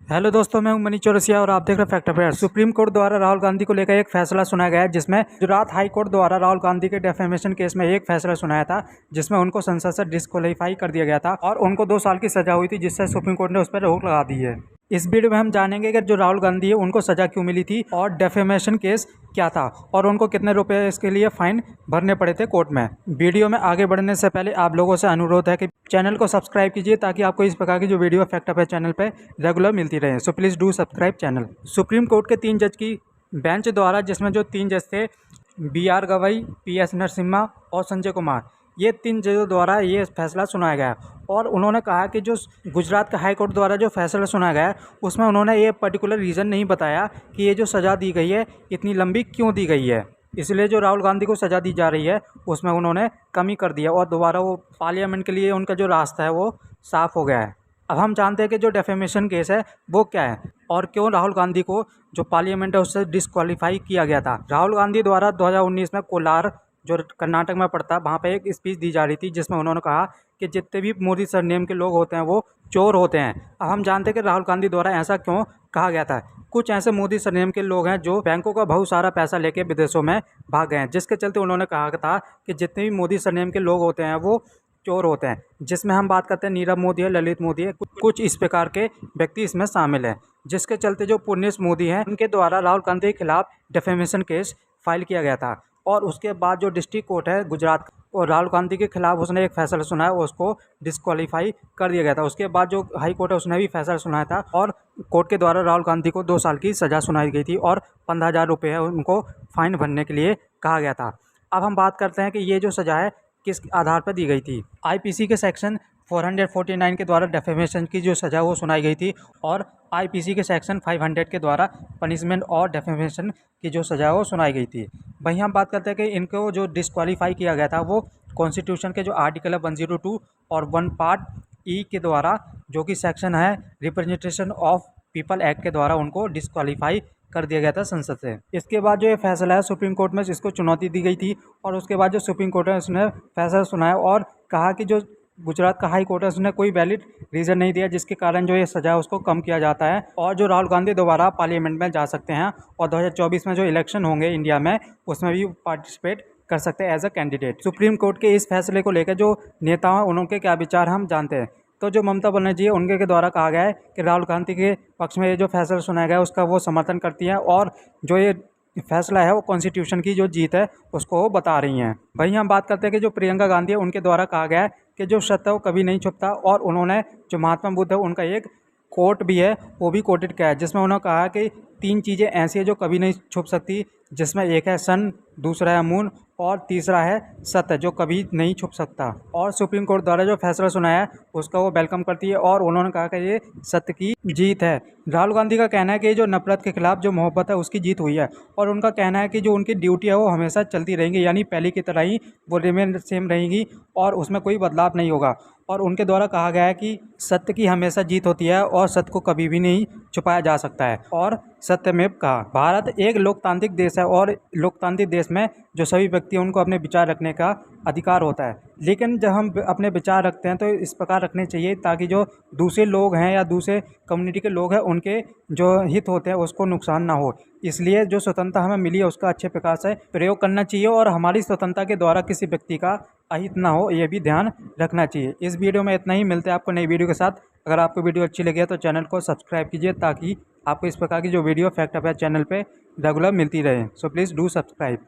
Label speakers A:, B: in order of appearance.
A: Hello दोस्तों, मैं हूं मनीष चौरसिया और आप देख रहे हैं फैक्ट अफेयर्स। सुप्रीम कोर्ट द्वारा राहुल गांधी को लेकर एक फैसला सुनाया गया है, जिसमें गुजरात हाई कोर्ट द्वारा राहुल गांधी के डेफेमेशन केस में एक फैसला सुनाया था, जिसमें उनको संसद से डिस्क्वालीफाई कर दिया गया था और उनको 2 साल की सजा हुई थी, जिससे सुप्रीम कोर्ट ने उस पर रोक लगा दी है। इस वीडियो में हम जानेंगे कि जो राहुल गांधी है उनको सजा क्यों मिली थी और डेफेमेशन केस क्या था और उनको कितने रुपए इसके लिए फाइन भरने पड़े थे कोर्ट में। वीडियो में आगे बढ़ने से पहले आप लोगों से अनुरोध है कि चैनल को सब्सक्राइब कीजिए, ताकि आपको इस प्रकार की जो वीडियो फैक्ट अफेयर चैनल पे रेगुलर मिलती रहे। So please do subscribe channel. Supreme court के 3 जज की बेंच द्वारा, जिसमें जो 3 जज थे BR गवई, PS नरसिम्हा और संजय कुमार, ये 3 जजों द्वारा ये फैसला सुनाया गया और उन्होंने कहा कि जो गुजरात का हाई कोर्ट द्वारा जो फैसला सुनाया गया है उसमें उन्होंने ये पर्टिकुलर रीज़न नहीं बताया कि ये जो सज़ा दी गई है इतनी लंबी क्यों दी गई है। इसलिए जो राहुल गांधी को सज़ा दी जा रही है उसमें उन्होंने कमी कर दिया और दोबारा वो पार्लियामेंट के लिए उनका जो रास्ता है वो साफ़ हो गया है। अब हम जानते हैं कि जो डेफेमेशन केस है वो क्या है और क्यों राहुल गांधी को जो पार्लियामेंट है उससे डिस्क्वालीफाई किया गया था। राहुल गांधी द्वारा 2019 में कोलार, जो कर्नाटक में पड़ता है, वहाँ पे एक स्पीच दी जा रही थी, जिसमें उन्होंने कहा कि जितने भी मोदी सरनेम के लोग होते हैं वो चोर होते हैं। अब हम जानते हैं कि राहुल गांधी द्वारा ऐसा क्यों कहा गया था। कुछ ऐसे मोदी सरनेम के लोग हैं जो बैंकों का बहुत सारा पैसा लेके विदेशों में भाग गए हैं, जिसके चलते उन्होंने कहा था कि जितने भी मोदी सरनेम के लोग होते हैं वो चोर होते हैं। जिसमें हम बात करते हैं नीरव मोदी है, ललित मोदी है, कुछ इस प्रकार के व्यक्ति इसमें शामिल हैं, जिसके चलते जो पुण्यस मोदी हैं उनके द्वारा राहुल गांधी के खिलाफ डेफेमेशन केस फाइल किया गया था। और उसके बाद जो डिस्ट्रिक्ट कोर्ट है गुजरात और राहुल गांधी के खिलाफ उसने एक फैसला सुनाया, उसको डिस्क्वालीफाई कर दिया गया था। उसके बाद जो हाई कोर्ट है उसने भी फैसला सुनाया था और कोर्ट के द्वारा राहुल गांधी को 2 साल की सज़ा सुनाई गई थी और 15,000 रुपये है उनको फाइन भरने के लिए कहा गया था। अब हम बात करते हैं कि ये जो सज़ा है किस आधार पर दी गई थी। IPC के सेक्शन 449 के द्वारा डेफेमेशन की जो सज़ा वो सुनाई गई थी और IPC के सेक्शन 500 के द्वारा पनिशमेंट और डेफेमेशन की जो सज़ा वो सुनाई गई थी। वहीं हम बात करते हैं कि इनको जो डिस्क्वालीफाई किया गया था वो कॉन्स्टिट्यूशन के जो आर्टिकल है 102 और 1 पार्ट E के द्वारा, जो कि सेक्शन है रिप्रेजेंटेशन ऑफ पीपल एक्ट के द्वारा उनको डिस्क्वालीफाई कर दिया गया था संसद से। इसके बाद जो ये फैसला है सुप्रीम कोर्ट में इसको चुनौती दी गई थी और उसके बाद जो सुप्रीम कोर्ट है उसने फैसला सुनाया और कहा कि जो गुजरात का हाई कोर्ट है उसने कोई वैलिड रीज़न नहीं दिया, जिसके कारण जो ये सज़ा है उसको कम किया जाता है और जो राहुल गांधी दोबारा पार्लियामेंट में जा सकते हैं और 2024 में जो इलेक्शन होंगे इंडिया में उसमें भी पार्टिसिपेट कर सकते हैं as a candidate. Supreme court के इस फैसले को लेकर जो नेता हैं उनके क्या विचार हम जानते हैं। तो जो ममता बनर्जी है उनके द्वारा कहा गया है कि राहुल गांधी के पक्ष में ये जो फैसला सुनाया गया है उसका वो समर्थन करती हैं और जो ये फैसला है वो कॉन्स्टिट्यूशन की जो जीत है उसको वो बता रही हैं। वहीं हम बात करते हैं कि जो प्रियंका गांधी है उनके द्वारा कहा गया है कि जो सत्य है वो कभी नहीं छुपता और उन्होंने जो महात्मा बुद्ध है उनका एक कोट भी है वो भी कोटेड किया है, जिसमें उन्होंने कहा कि 3 चीज़ें ऐसी है जो कभी नहीं छुप सकती, जिसमें एक है सन, दूसरा है मून और तीसरा है सत्य जो कभी नहीं छुप सकता। और सुप्रीम कोर्ट द्वारा जो फैसला सुनाया है उसका वो वेलकम करती है और उन्होंने कहा कि ये सत्य की जीत है। राहुल गांधी का कहना है कि जो नफरत के खिलाफ जो मोहब्बत है उसकी जीत हुई है और उनका कहना है कि जो उनकी ड्यूटी है वो हमेशा चलती रहेंगी, यानी पहले की तरह ही वो रिमेन सेम रहेगी और उसमें कोई बदलाव नहीं होगा। और उनके द्वारा कहा गया है कि सत्य की हमेशा जीत होती है और सत्य को कभी भी नहीं छुपाया जा सकता है और सत्यमेव कहा। भारत एक लोकतांत्रिक देश है और लोकतांत्रिक देश में जो सभी व्यक्ति हैं उनको अपने विचार रखने का अधिकार होता है, लेकिन जब हम अपने विचार रखते हैं तो इस प्रकार रखने चाहिए ताकि जो दूसरे लोग हैं या दूसरे कम्युनिटी के लोग हैं उनके जो हित होते हैं उसको नुकसान ना हो। इसलिए जो स्वतंत्रता हमें मिली है उसका अच्छे प्रकार से प्रयोग करना चाहिए और हमारी स्वतंत्रता के द्वारा किसी व्यक्ति का अहित ना हो, ये भी ध्यान रखना चाहिए। इस वीडियो में इतना ही, मिलते हैं आपको नई वीडियो के साथ। अगर आपको वीडियो अच्छी लगी है तो चैनल को सब्सक्राइब कीजिए, ताकि आपको इस प्रकार की जो वीडियो फैक्ट अफेयर चैनल पे रेगुलर मिलती रहे। So please do subscribe.